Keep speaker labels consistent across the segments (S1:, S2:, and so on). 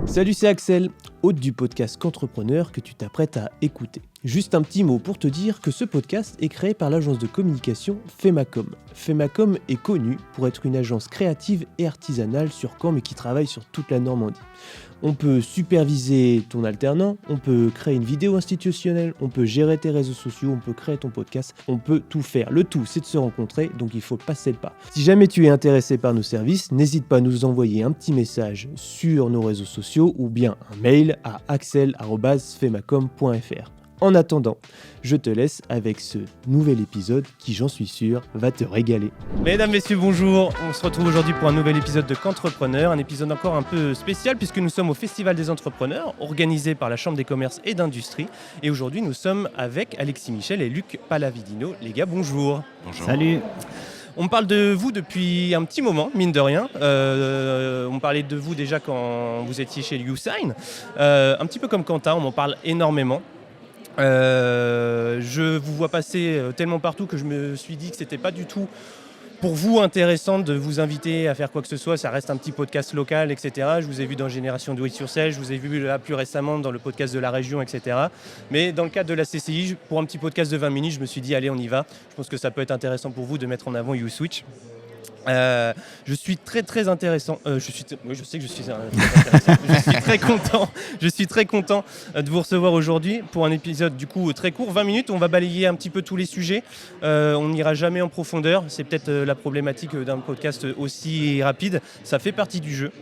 S1: Salut, c'est Axel, hôte du podcast Qu'entrepreneur que tu t'apprêtes à écouter. Juste un petit mot pour te dire que ce podcast est créé par l'agence de communication Femacom. Femacom est connue pour être une agence créative et artisanale sur Caen mais qui travaille sur toute la Normandie. On peut superviser ton alternant, on peut créer une vidéo institutionnelle, on peut gérer tes réseaux sociaux, on peut créer ton podcast, on peut tout faire. Le tout, c'est de se rencontrer, donc il faut passer le pas. Si jamais tu es intéressé par nos services, n'hésite pas à nous envoyer un petit message sur nos réseaux sociaux ou bien un mail à axel@femacom.fr. En attendant, je te laisse avec ce nouvel épisode qui, j'en suis sûr, va te régaler. Mesdames, messieurs, bonjour. On se retrouve aujourd'hui pour un nouvel épisode de Qu'entrepreneur, un épisode encore un peu spécial puisque nous sommes au Festival des entrepreneurs organisé par la Chambre des commerces et d'industrie. Et aujourd'hui, nous sommes avec Alexis Michel et Luc Pallavicino. Les gars, bonjour.
S2: Bonjour.
S3: Salut.
S1: On parle de vous depuis un petit moment, mine de rien. On parlait de vous déjà quand vous étiez chez YouSign. Un petit peu comme Quentin, on m'en parle énormément. Je vous vois passer tellement partout que je me suis dit que c'était pas du tout pour vous intéressant de vous inviter à faire quoi que ce soit. Ça reste un petit podcast local, etc. Je vous ai vu dans Génération Do It Yourself, je vous ai vu là plus récemment dans le podcast de la région, etc. Mais dans le cadre de la CCI, pour un petit podcast de 20 minutes, je me suis dit allez, on y va. Je pense que ça peut être intéressant pour vous de mettre en avant YouSwitch. Je suis très intéressant. Je sais que je suis très intéressant. Je suis très content de vous recevoir aujourd'hui pour un épisode du coup très court, 20 minutes. On va balayer un petit peu tous les sujets. On n'ira jamais en profondeur. C'est peut-être la problématique d'un podcast aussi rapide. Ça fait partie du jeu.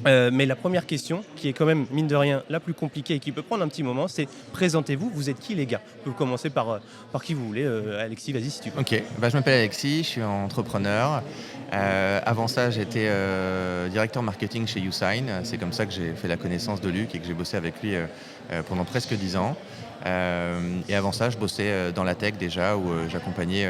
S1: Mais la première question, qui est quand même, mine de rien, la plus compliquée et qui peut prendre un petit moment, c'est présentez-vous, vous êtes qui les gars ? Vous pouvez commencer par qui vous voulez. Alexis, vas-y si tu veux.
S2: Ok, je m'appelle Alexis, je suis entrepreneur. Avant ça, j'étais directeur marketing chez YouSign. C'est comme ça que j'ai fait la connaissance de Luc et que j'ai bossé avec lui pendant presque 10 ans. Et avant ça, je bossais dans la tech déjà, où j'accompagnais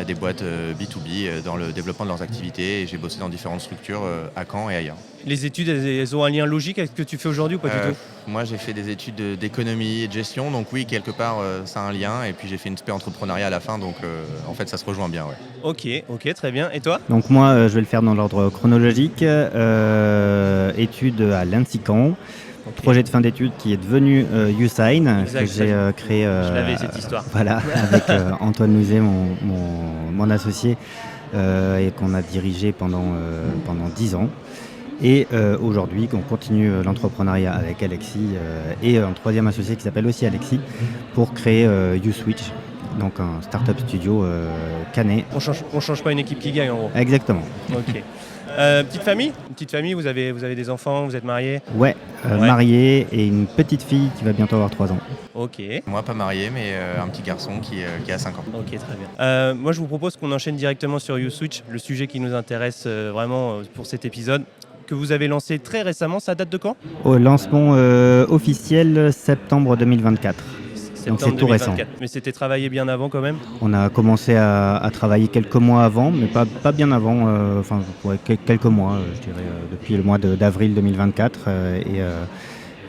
S2: des boîtes B2B dans le développement de leurs activités. Et j'ai bossé dans différentes structures à Caen et ailleurs.
S1: Les études, elles ont un lien logique avec ce que tu fais aujourd'hui ou pas du tout ?
S2: Moi, j'ai fait des études d'économie et de gestion, donc oui, quelque part, ça a un lien. Et puis, j'ai fait une spé entrepreneuriat à la fin, donc en fait, ça se rejoint bien. Ouais.
S1: Ok, très bien. Et toi ?
S3: Donc moi, je vais le faire dans l'ordre chronologique. Études à l'Annecy Caen. Okay. Projet de fin d'études qui est devenu YouSign, que j'ai créé
S1: je l'avais cette histoire.
S3: Voilà, avec Antoine Louzet, mon associé, et qu'on a dirigé pendant 10 ans. Et aujourd'hui, on continue l'entrepreneuriat avec Alexis et un troisième associé qui s'appelle aussi Alexis pour créer YouSwitch, donc un startup studio canet.
S1: On change pas une équipe qui gagne en gros.
S3: Exactement.
S1: Ok. Petite famille, vous avez des enfants, vous êtes mariés ?
S3: Ouais, marié et une petite fille qui va bientôt avoir 3 ans.
S1: Ok.
S2: Moi, pas marié, mais un petit garçon qui a 5 ans.
S1: Ok, très bien. Moi, je vous propose qu'on enchaîne directement sur YouSwitch, le sujet qui nous intéresse vraiment pour cet épisode, que vous avez lancé très récemment. Ça date de quand ?
S3: Au lancement officiel septembre 2024. Donc c'est tout récent.
S1: Mais c'était travaillé bien avant quand même ?
S3: On a commencé à travailler quelques mois avant, mais pas bien avant, quelques mois, je dirais, depuis le mois d'avril 2024.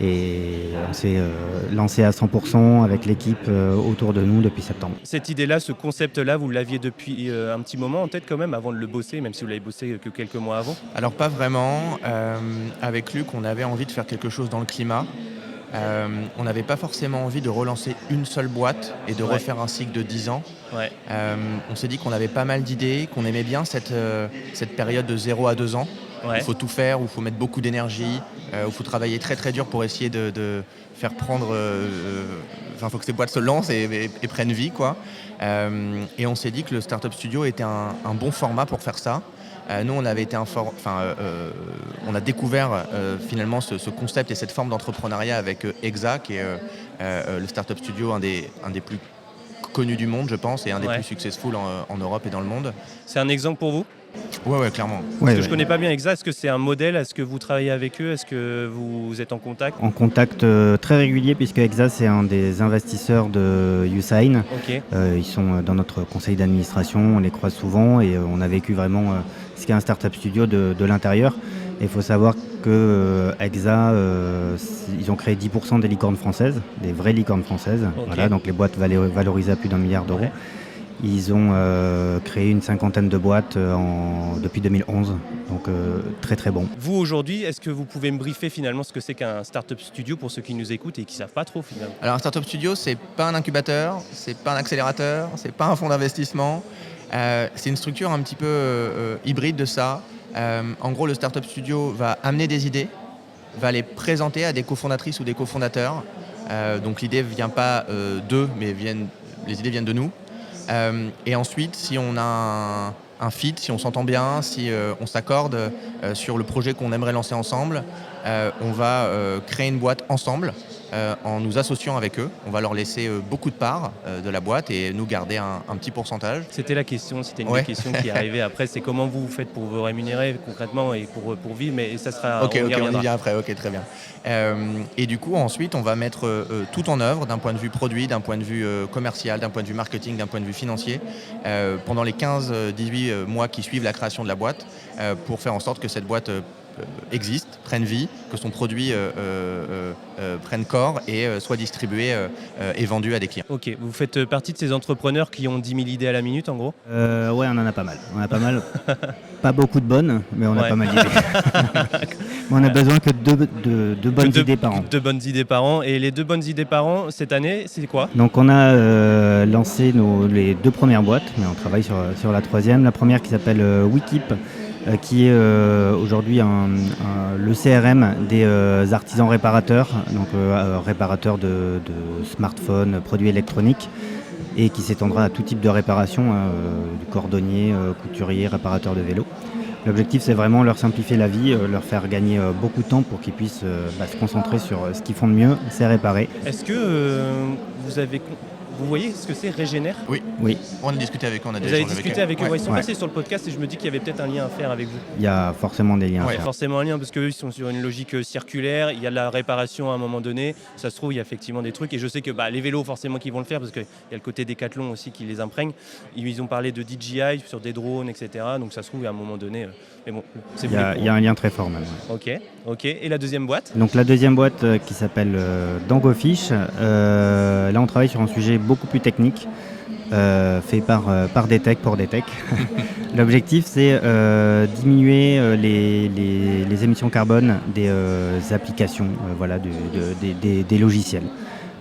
S3: Et on s'est lancé à 100% avec l'équipe autour de nous depuis septembre.
S1: Cette idée-là, ce concept-là, vous l'aviez depuis un petit moment en tête quand même, avant de le bosser, même si vous l'avez bossé que quelques mois avant ?
S2: Alors pas vraiment. Avec Luc, on avait envie de faire quelque chose dans le climat. On n'avait pas forcément envie de relancer une seule boîte et de refaire un cycle de 10 ans.
S1: Ouais.
S2: On s'est dit qu'on avait pas mal d'idées, qu'on aimait bien cette période de 0 à 2 ans. Ouais. Il faut tout faire, où il faut mettre beaucoup d'énergie, où il faut travailler très dur pour essayer de faire prendre... il faut que ces boîtes se lancent et prennent vie, quoi. Et on s'est dit que le Startup Studio était un bon format pour faire ça. Nous, on avait été on a découvert finalement ce concept et cette forme d'entrepreneuriat avec Exa, qui est le Startup Studio, un des plus connus du monde, je pense, et un des plus successful en Europe et dans le monde.
S1: C'est un exemple pour vous ?
S2: Ouais, clairement.
S1: Parce que je connais pas bien Exa. Est-ce que c'est un modèle ? Est-ce que vous travaillez avec eux ? Est-ce que vous êtes en contact ?
S3: En contact très régulier, puisque Exa, c'est un des investisseurs de YouSign.
S1: Okay.
S3: Ils sont dans notre conseil d'administration, on les croise souvent et on a vécu vraiment ce qu'est un startup studio de l'intérieur. Il faut savoir que Exa, ils ont créé 10% des licornes françaises, des vraies licornes françaises. Okay. Voilà, donc les boîtes valorisées à plus d'1 milliard d'euros. Ouais. Ils ont créé une 50aine de boîtes depuis 2011, donc très très bon.
S1: Vous aujourd'hui, est-ce que vous pouvez me briefer finalement ce que c'est qu'un startup studio pour ceux qui nous écoutent et qui ne savent pas trop finalement?
S2: Alors un startup studio, c'est pas un incubateur, c'est pas un accélérateur, c'est pas un fonds d'investissement. C'est une structure un petit peu hybride de ça. En gros, le startup studio va amener des idées, va les présenter à des cofondatrices ou des cofondateurs. Donc l'idée ne vient pas d'eux, mais les idées viennent de nous. Et ensuite, si on a un fit, si on s'entend bien, si on s'accorde sur le projet qu'on aimerait lancer ensemble, on va créer une boîte ensemble en nous associant avec eux. On va leur laisser beaucoup de parts de la boîte et nous garder un petit pourcentage.
S1: C'était la question, c'était une des questions qui est arrivée après, c'est comment vous faites pour vous rémunérer concrètement et pour vivre, mais ça sera...
S2: Ok, on y vient après, ok, très bien. Et du coup, ensuite, on va mettre tout en œuvre d'un point de vue produit, d'un point de vue commercial, d'un point de vue marketing, d'un point de vue financier, pendant les 15-18 mois qui suivent la création de la boîte, pour faire en sorte que cette boîte existe, prenne vie, que son produit prenne corps et soit distribué et vendu à des clients.
S1: Ok, vous faites partie de ces entrepreneurs qui ont 10 000 idées à la minute en gros?
S3: Ouais, on en a pas mal. Pas beaucoup de bonnes, mais on a pas mal d'idées. On a besoin que de bonnes idées par an.
S1: De bonnes idées par an. Et les 2 bonnes idées par an, cette année, c'est quoi?
S3: Donc on a lancé les 2 premières boîtes, mais on travaille sur la 3e. La première qui s'appelle Wikip, qui est aujourd'hui le CRM des artisans réparateurs, donc réparateurs de smartphones, produits électroniques, et qui s'étendra à tout type de réparation, du cordonnier, couturier, réparateur de vélo. L'objectif, c'est vraiment leur simplifier la vie, leur faire gagner beaucoup de temps pour qu'ils puissent se concentrer sur ce qu'ils font de mieux, c'est réparer.
S1: Est-ce que vous voyez ce que c'est Régénère?
S2: Oui. On a discuté avec eux, on a
S1: Vous avez discuté avec eux,
S2: ouais.
S1: Ils sont passés sur le podcast et je me dis qu'il y avait peut-être un lien à faire avec vous.
S3: Il y a forcément des liens à faire.
S1: Forcément un lien parce qu'eux ils sont sur une logique circulaire, il y a de la réparation à un moment donné, ça se trouve il y a effectivement des trucs et je sais que les vélos forcément qu'ils vont le faire parce qu'il y a le côté Décathlon aussi qui les imprègne. Ils ont parlé de DJI sur des drones, etc. Donc ça se trouve à un moment donné, mais bon, c'est
S3: il y a un lien très fort même.
S1: Ok. Et la deuxième boîte?
S3: Donc la deuxième boîte qui s'appelle Dangofish, là on travaille sur un sujet beaucoup plus technique. Fait par des techs pour des techs. L'objectif, c'est diminuer les émissions carbone des applications, des logiciels.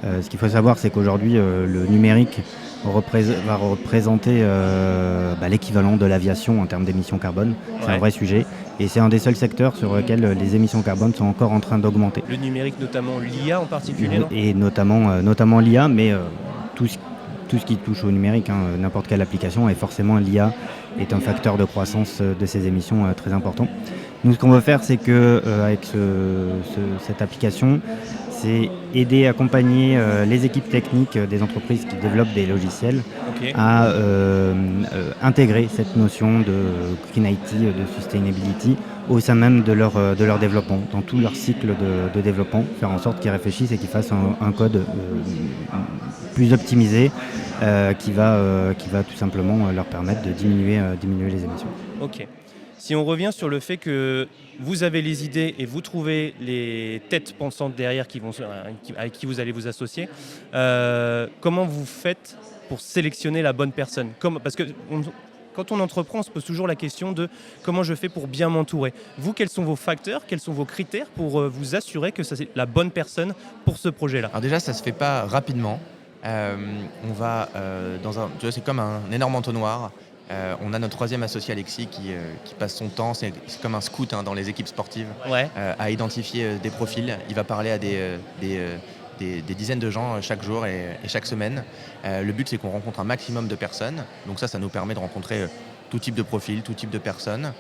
S3: Ce qu'il faut savoir, c'est qu'aujourd'hui, le numérique va représenter l'équivalent de l'aviation en termes d'émissions carbone. C'est un vrai sujet. Et c'est un des seuls secteurs sur lesquels les émissions carbone sont encore en train d'augmenter.
S1: Le numérique, notamment l'IA en particulier, non?
S3: Et notamment l'IA, mais tout ce qui touche au numérique, n'importe quelle application, et forcément l'IA est un facteur de croissance de ces émissions très important. Nous, ce qu'on veut faire, c'est que avec cette application, c'est aider, accompagner les équipes techniques des entreprises qui développent des logiciels à intégrer cette notion de Green IT, de sustainability au sein même de leur développement, dans tout leur cycle de développement, faire en sorte qu'ils réfléchissent et qu'ils fassent un code plus optimisé qui va tout simplement leur permettre de diminuer les émissions.
S1: Ok. Si on revient sur le fait que vous avez les idées et vous trouvez les têtes pensantes derrière avec qui vous allez vous associer, comment vous faites pour sélectionner la bonne personne? Parce que quand on entreprend, on se pose toujours la question de comment je fais pour bien m'entourer. Vous, quels sont vos facteurs, quels sont vos critères pour vous assurer que c'est la bonne personne pour ce projet-là?
S2: Alors déjà, ça ne se fait pas rapidement. On va c'est comme un énorme entonnoir. On a notre 3e associé Alexis qui passe son temps, c'est comme un scout dans les équipes sportives, à identifier des profils. Il va parler à des dizaines de gens chaque jour et chaque semaine. Le but, c'est qu'on rencontre un maximum de personnes. Donc ça nous permet de rencontrer tout type de profil, tout type de personnes.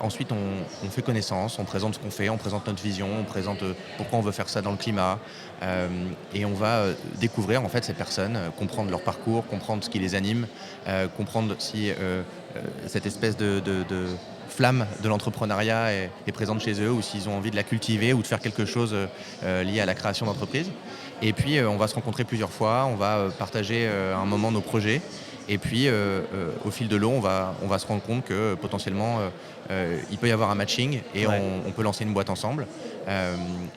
S2: Ensuite, on fait connaissance, on présente ce qu'on fait, on présente notre vision, on présente pourquoi on veut faire ça dans le climat. Et on va découvrir en fait ces personnes, comprendre leur parcours, comprendre ce qui les anime, comprendre si cette espèce de flamme de l'entrepreneuriat est présente chez eux ou s'ils ont envie de la cultiver ou de faire quelque chose lié à la création d'entreprise. Et puis on va se rencontrer plusieurs fois, on va partager un moment nos projets. Et puis, au fil de l'eau, on va se rendre compte que potentiellement, il peut y avoir un matching et on peut lancer une boîte ensemble.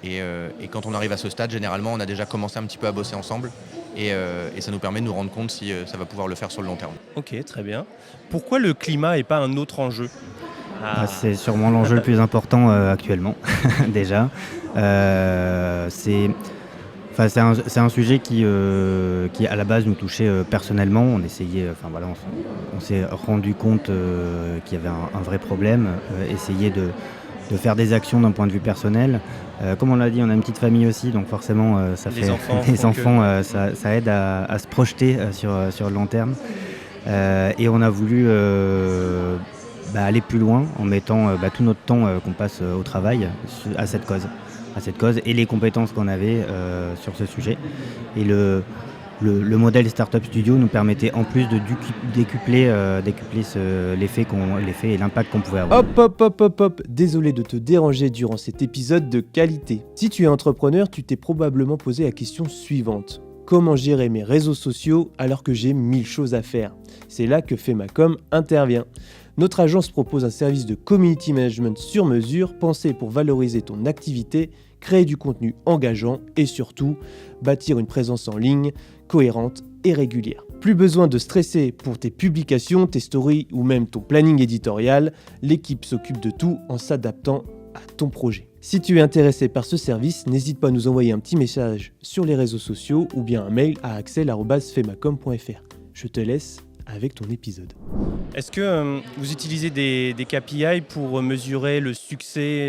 S2: Et quand on arrive à ce stade, généralement, on a déjà commencé un petit peu à bosser ensemble. et ça nous permet de nous rendre compte si ça va pouvoir le faire sur le long terme.
S1: Ok, très bien. Pourquoi le climat et pas un autre enjeu ?
S3: C'est sûrement l'enjeu le plus important actuellement, déjà. C'est un sujet qui à la base nous touchait personnellement. On essayait, on s'est rendu compte qu'il y avait un vrai problème, essayer de faire des actions d'un point de vue personnel. Comme on l'a dit, on a une petite famille aussi, donc forcément les enfants, ça aide à se projeter sur le long terme. Et on a voulu aller plus loin en mettant tout notre temps qu'on passe au travail à cette cause et les compétences qu'on avait sur ce sujet. Et le modèle Startup Studio nous permettait en plus de décupler l'effet et l'impact qu'on pouvait avoir.
S4: Hop, désolé de te déranger durant cet épisode de qualité. Si tu es entrepreneur, tu t'es probablement posé la question suivante. Comment gérer mes réseaux sociaux alors que j'ai 1000 choses à faire ? C'est là que Femacom intervient. Notre agence propose un service de community management sur mesure pensé pour valoriser ton activité, créer du contenu engageant et surtout bâtir une présence en ligne cohérente et régulière. Plus besoin de stresser pour tes publications, tes stories ou même ton planning éditorial, l'équipe s'occupe de tout en s'adaptant à ton projet. Si tu es intéressé par ce service, n'hésite pas à nous envoyer un petit message sur les réseaux sociaux ou bien un mail à axel@femacom.fr. Je te laisse avec ton épisode.
S1: Est-ce que vous utilisez des KPI pour mesurer le succès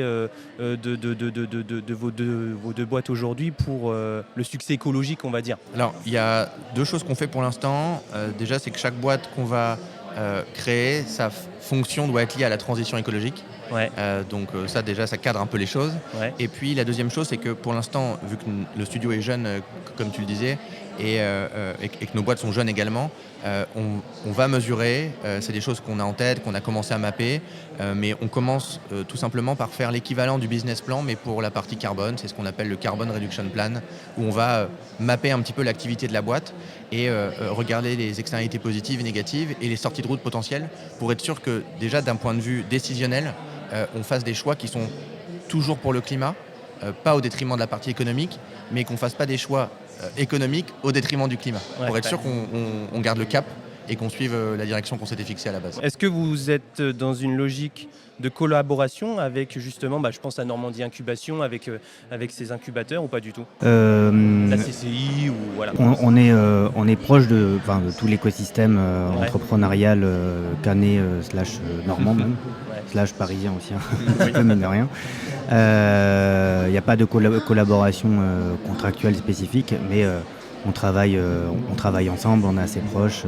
S1: de vos deux boîtes aujourd'hui, pour le succès écologique, on va dire ?
S2: Alors, il y a deux choses qu'on fait pour l'instant. Déjà, c'est que chaque boîte qu'on va créer, sa fonction doit être liée à la transition écologique.
S1: Ouais.
S2: Donc ça déjà, ça cadre un peu les choses.
S1: Ouais.
S2: Et puis la deuxième chose, c'est que pour l'instant, vu que le studio est jeune, comme tu le disais, et que nos boîtes sont jeunes également, on va mesurer, c'est des choses qu'on a en tête, qu'on a commencé à mapper, mais on commence tout simplement par faire l'équivalent du business plan, mais pour la partie carbone. C'est ce qu'on appelle le Carbon Reduction Plan, où on va mapper un petit peu l'activité de la boîte et regarder les externalités positives et négatives et les sorties de route potentielles pour être sûr que déjà d'un point de vue décisionnel, on fasse des choix qui sont toujours pour le climat, pas au détriment de la partie économique, mais qu'on ne fasse pas des choix économiques au détriment du climat, pour être sûr qu'on garde le cap et qu'on suive la direction qu'on s'était fixée à la base.
S1: Est-ce que vous êtes dans une logique de collaboration avec justement, je pense à Normandie Incubation, avec ces incubateurs ou pas du tout ? La CCI ou voilà.
S3: On est proche de tout l'écosystème entrepreneurial canet / normand même, / parisien aussi, un peu mine de rien. Il n'y a pas de collaboration contractuelle spécifique, mais on travaille ensemble, on est assez proches.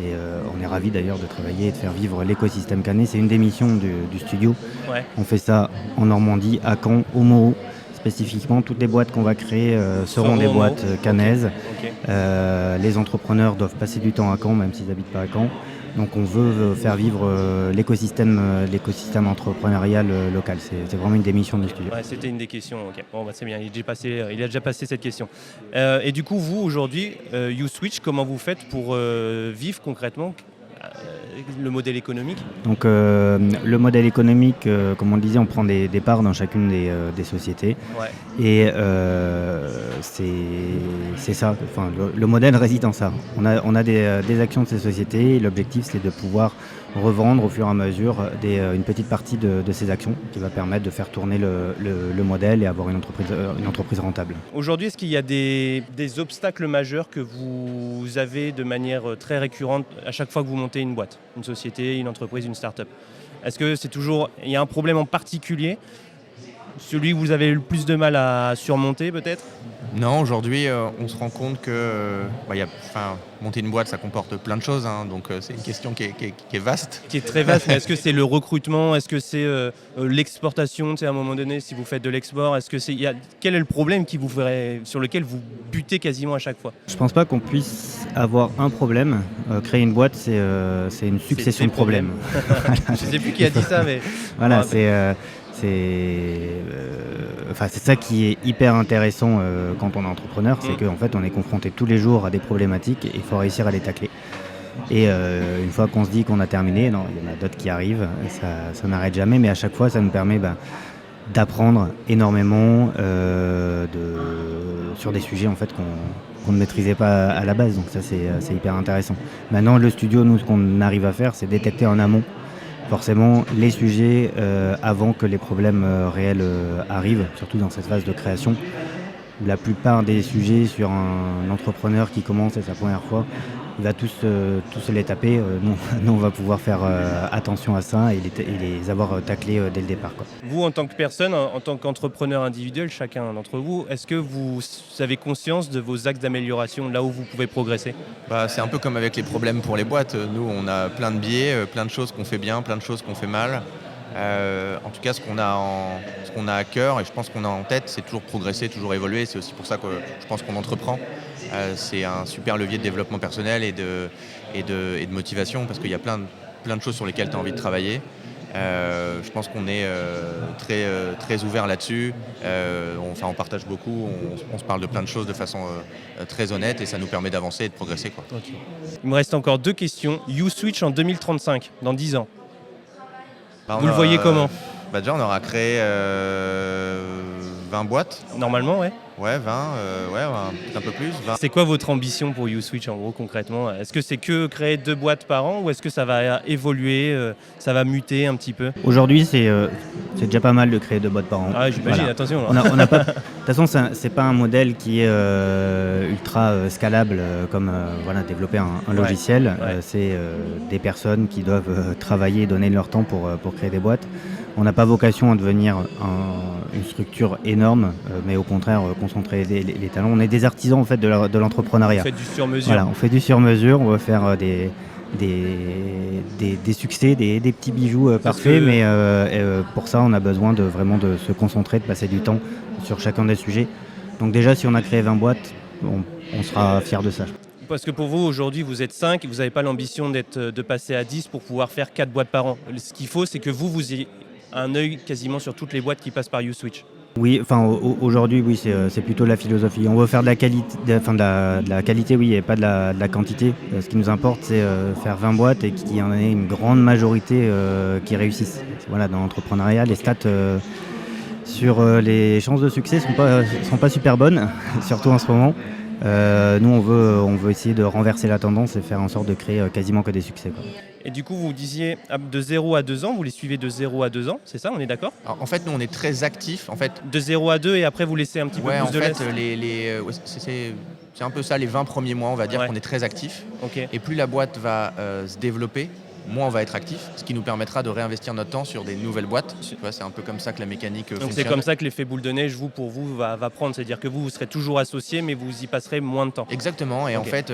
S3: Et on est ravis d'ailleurs de travailler et de faire vivre l'écosystème canet. C'est une des missions du studio. Ouais. On fait ça en Normandie, à Caen, au Moro. Spécifiquement, toutes les boîtes qu'on va créer seront des boîtes canaises. Okay. Les entrepreneurs doivent passer du temps à Caen, même s'ils n'habitent pas à Caen. Donc on veut faire vivre l'écosystème entrepreneurial local. C'est vraiment une des missions du studio.
S1: Ouais, c'était une des questions. Okay. Bon, c'est bien, il a déjà passé cette question. Et du coup, vous, aujourd'hui, YouSwitch, comment vous faites pour vivre concrètement le modèle économique ? Donc
S3: le modèle économique, comme on le disait, on prend des parts dans chacune des sociétés. Ouais. Et c'est ça. Enfin, le modèle réside en ça. On a des actions de ces sociétés et l'objectif, c'est de pouvoir revendre au fur et à mesure une petite partie de ces actions qui va permettre de faire tourner le modèle et avoir une entreprise rentable.
S1: Aujourd'hui, est-ce qu'il y a des obstacles majeurs que vous avez de manière très récurrente à chaque fois que vous montez une boîte, une société, une entreprise, une start-up ? Est-ce que il y a un problème en particulier ? Celui que vous avez le plus de mal à surmonter peut-être ?
S2: Non, aujourd'hui, on se rend compte que monter une boîte, ça comporte plein de choses. Donc, c'est une question qui est vaste.
S1: Qui est très vaste, mais est-ce que c'est le recrutement ? Est-ce que c'est l'exportation ? À un moment donné, si vous faites de l'export, quel est le problème sur lequel vous butez quasiment à chaque fois ?
S3: Je ne pense pas qu'on puisse avoir un problème. Créer une boîte, c'est une succession de problèmes.
S1: Je ne sais plus qui a dit ça, mais...
S3: Voilà, c'est ça qui est hyper intéressant quand on est entrepreneur, c'est qu'en fait on est confronté tous les jours à des problématiques et il faut réussir à les tacler. Et une fois qu'on se dit qu'on a terminé, il y en a d'autres qui arrivent, ça n'arrête jamais, mais à chaque fois ça nous permet d'apprendre énormément sur des sujets en fait qu'on ne maîtrisait pas à la base. Donc ça, c'est hyper intéressant. Maintenant, le studio, nous, ce qu'on arrive à faire, c'est détecter en amont forcément les sujets avant que les problèmes réels arrivent, surtout dans cette phase de création. La plupart des sujets sur un entrepreneur qui commence, c'est sa première fois, il va tous les taper. Nous, on va pouvoir faire attention à ça et les avoir taclés dès le départ, quoi.
S1: Vous, en tant que personne, en tant qu'entrepreneur individuel, chacun d'entre vous, est-ce que vous avez conscience de vos axes d'amélioration, là où vous pouvez progresser ?
S2: C'est un peu comme avec les problèmes pour les boîtes. Nous, on a plein de biais, plein de choses qu'on fait bien, plein de choses qu'on fait mal. En tout cas, ce qu'on a à cœur et je pense qu'on a en tête, c'est toujours progresser, toujours évoluer. C'est aussi pour ça que je pense qu'on entreprend. C'est un super levier de développement personnel et de motivation parce qu'il y a plein de choses sur lesquelles tu as envie de travailler. Je pense qu'on est très ouvert là-dessus. On partage beaucoup, on se parle de plein de choses de façon très honnête et ça nous permet d'avancer et de progresser, quoi.
S1: Okay. Il me reste encore 2 questions. YouSwitch en 2035, dans 10 ans. Vous le voyez comment ?
S2: Déjà, on aura créé 20 boîtes.
S1: Normalement, ouais.
S2: Ouais, 20, peut-être un peu plus. 20.
S1: C'est quoi votre ambition pour YouSwitch, en gros, concrètement ? Est-ce que c'est que créer 2 boîtes par an ou est-ce que ça va évoluer, ça va muter un petit peu ?
S3: Aujourd'hui, c'est déjà pas mal de créer 2 boîtes par an.
S1: Ah, j'imagine,
S3: Voilà.
S1: attention.
S3: On n'a pas. De toute façon, c'est pas un modèle qui est ultra scalable comme développer un logiciel.
S1: Ouais.
S3: C'est des personnes qui doivent travailler et donner leur temps pour créer des boîtes. On n'a pas vocation à devenir une structure énorme, mais au contraire concentrer les talents. On est des artisans en fait de l'entrepreneuriat.
S1: Vous faites du sur-mesure.
S3: Voilà, on fait du sur-mesure. On va faire des succès, des petits bijoux parfaits, mais pour ça on a besoin de se concentrer, de passer du temps sur chacun des sujets. Donc déjà si on a créé 20 boîtes, on sera fiers de ça.
S1: Parce que pour vous aujourd'hui vous êtes 5, vous n'avez pas l'ambition de passer à 10 pour pouvoir faire 4 boîtes par an. Ce qu'il faut c'est que vous ayez un œil quasiment sur toutes les boîtes qui passent par YouSwitch.
S3: Oui, aujourd'hui, oui, c'est plutôt la philosophie. On veut faire de la qualité, de la qualité, oui, et pas de la quantité. Ce qui nous importe, c'est faire 20 boîtes et qu'il y en ait une grande majorité qui réussissent. Voilà, dans l'entrepreneuriat, les stats sur les chances de succès sont pas super bonnes, surtout en ce moment. Nous, on veut essayer de renverser la tendance et faire en sorte de créer quasiment que des succès, quoi.
S1: Et du coup, vous disiez de 0 à 2 ans, vous les suivez de 0 à 2 ans, c'est ça, on est d'accord ?
S2: Alors, en fait, nous, on est très actifs. En fait,
S1: de 0 à 2 et après vous laissez un petit peu plus de laisse.
S2: C'est un peu ça, les 20 premiers mois, on va dire qu'on est très actifs.
S1: Okay.
S2: Et plus la boîte va se développer, moins on va être actif, ce qui nous permettra de réinvestir notre temps sur des nouvelles boîtes. Tu vois, c'est un peu comme ça que la mécanique fonctionne.
S1: Donc c'est comme ça que l'effet boule de neige, pour vous, va prendre. C'est-à-dire que vous serez toujours associé, mais vous y passerez moins de temps.
S2: Exactement. Et en fait,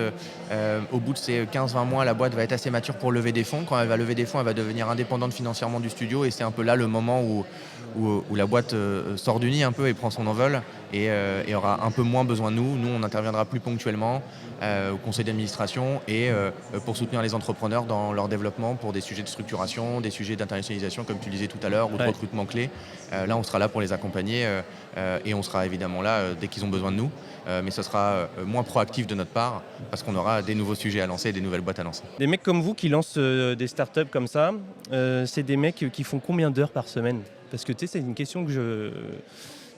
S2: au bout de ces 15-20 mois, la boîte va être assez mature pour lever des fonds. Quand elle va lever des fonds, elle va devenir indépendante financièrement du studio. Et c'est un peu là le moment où la boîte sort du nid un peu et prend son envol et aura un peu moins besoin de nous. Nous, on interviendra plus ponctuellement au conseil d'administration et pour soutenir les entrepreneurs dans leur développement pour des sujets de structuration, des sujets d'internationalisation, comme tu le disais tout à l'heure, ou de recrutement clé. Là, on sera là pour les accompagner et on sera évidemment là dès qu'ils ont besoin de nous. Mais ce sera moins proactif de notre part parce qu'on aura des nouveaux sujets à lancer et des nouvelles boîtes à lancer.
S1: Des mecs comme vous qui lancent des startups comme ça, c'est des mecs qui font combien d'heures par semaine ? Parce que tu sais, c'est une question que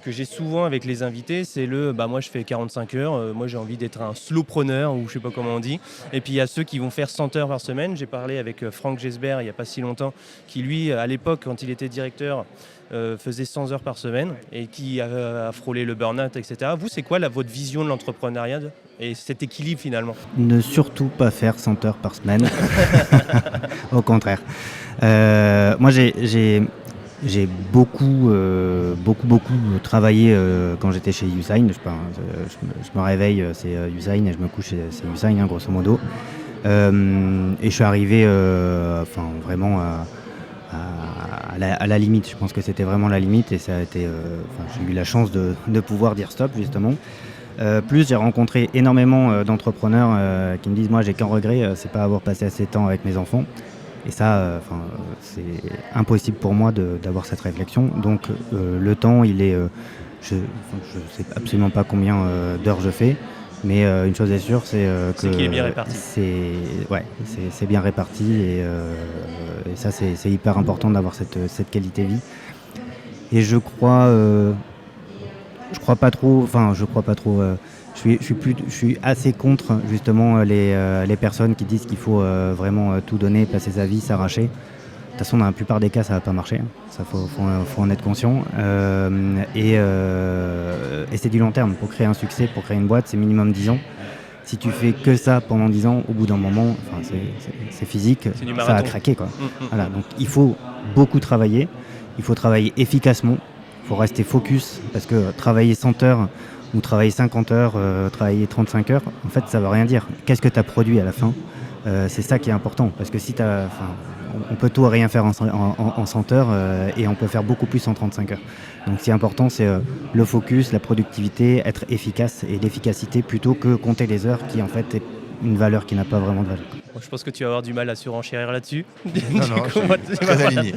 S1: j'ai souvent avec les invités, c'est moi je fais 45 heures, moi j'ai envie d'être un slowpreneur ou je sais pas comment on dit. Et puis il y a ceux qui vont faire 100 heures par semaine. J'ai parlé avec Franck Gesbert il n'y a pas si longtemps, qui lui à l'époque quand il était directeur faisait 100 heures par semaine et qui a frôlé le burn-out, etc. Vous, c'est quoi votre vision de l'entrepreneuriat et cet équilibre finalement ?
S3: Ne surtout pas faire 100 heures par semaine, au contraire. Moi j'ai beaucoup travaillé quand j'étais chez Usign. Je me réveille, c'est Usign et je me couche, c'est Usign, grosso modo. Et je suis arrivé vraiment à la limite. Je pense que c'était vraiment la limite et ça a été. J'ai eu la chance de pouvoir dire stop justement. Plus j'ai rencontré énormément d'entrepreneurs qui me disent moi j'ai qu'un regret, c'est pas avoir passé assez de temps avec mes enfants. Et ça, c'est impossible pour moi d'avoir cette réflexion. Donc le temps, il est, je sais absolument pas combien d'heures je fais, mais une chose est sûre, c'est que
S1: c'est qu'il est bien réparti.
S3: C'est bien réparti et ça c'est hyper important d'avoir cette qualité de vie. Et je crois pas trop. Je suis assez contre justement les personnes qui disent qu'il faut vraiment tout donner, passer sa vie, s'arracher. De toute façon, dans la plupart des cas, ça va pas marcher. Ça, faut en être conscient. Et c'est du long terme. Pour créer un succès, pour créer une boîte, c'est minimum 10 ans. Si tu fais que ça pendant 10 ans, au bout d'un moment, c'est physique, ça va craquer, quoi. Voilà, donc il faut beaucoup travailler. Il faut travailler efficacement. Il faut rester focus, parce que travailler 100 heures ou travailler 50 heures, travailler 35 heures, en fait, ça ne veut rien dire. Qu'est-ce que tu as produit à la fin ? C'est ça qui est important, parce que si on peut tout et rien faire en 100 heures et on peut faire beaucoup plus en 35 heures. Donc ce qui est important, c'est le focus, la productivité, être efficace et l'efficacité plutôt que compter les heures qui en fait est une valeur qui n'a pas vraiment de valeur.
S1: Bon, je pense que tu vas avoir du mal à surenchérir là-dessus.
S2: Non, je suis très aligné.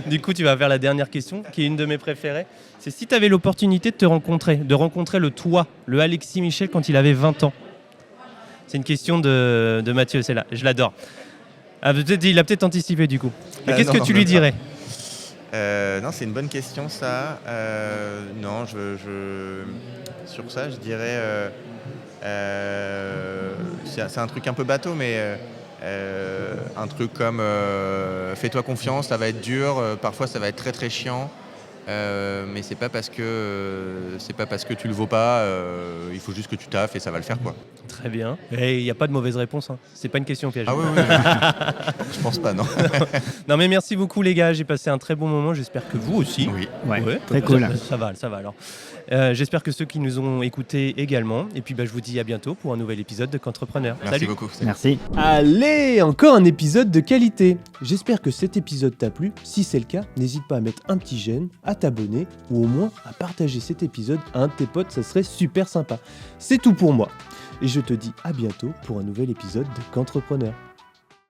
S1: Du coup, tu vas faire la dernière question, qui est une de mes préférées. C'est si tu avais l'opportunité de rencontrer le toi, le Alexis Michel quand il avait 20 ans. C'est une question de Mathieu, c'est là, je l'adore. Ah, il a peut-être anticipé du coup. Mais qu'est-ce que tu lui dirais ?
S2: Non, c'est une bonne question ça. Non, sur ça, je dirais... c'est un truc un peu bateau, mais un truc comme fais-toi confiance, ça va être dur, parfois ça va être très très chiant, mais c'est pas parce que tu le vaux pas, il faut juste que tu taffes et ça va le faire, quoi.
S1: Très bien. Et il n'y a pas de mauvaise réponse, hein. C'est pas une question piège.
S2: Ah oui. Je pense pas, non.
S1: Non mais merci beaucoup les gars, j'ai passé un très bon moment, j'espère que vous aussi.
S2: Oui.
S3: Ouais, très cool.
S1: Ça va alors. J'espère que ceux qui nous ont écoutés également. Et puis je vous dis à bientôt pour un nouvel épisode de Qu'entrepreneur.
S2: Merci beaucoup.
S3: Merci.
S4: Allez, encore un épisode de qualité. J'espère que cet épisode t'a plu. Si c'est le cas, n'hésite pas à mettre un petit j'aime, à t'abonner ou au moins à partager cet épisode à un de tes potes, ça serait super sympa. C'est tout pour moi. Et je te dis à bientôt pour un nouvel épisode de Qu'entrepreneur.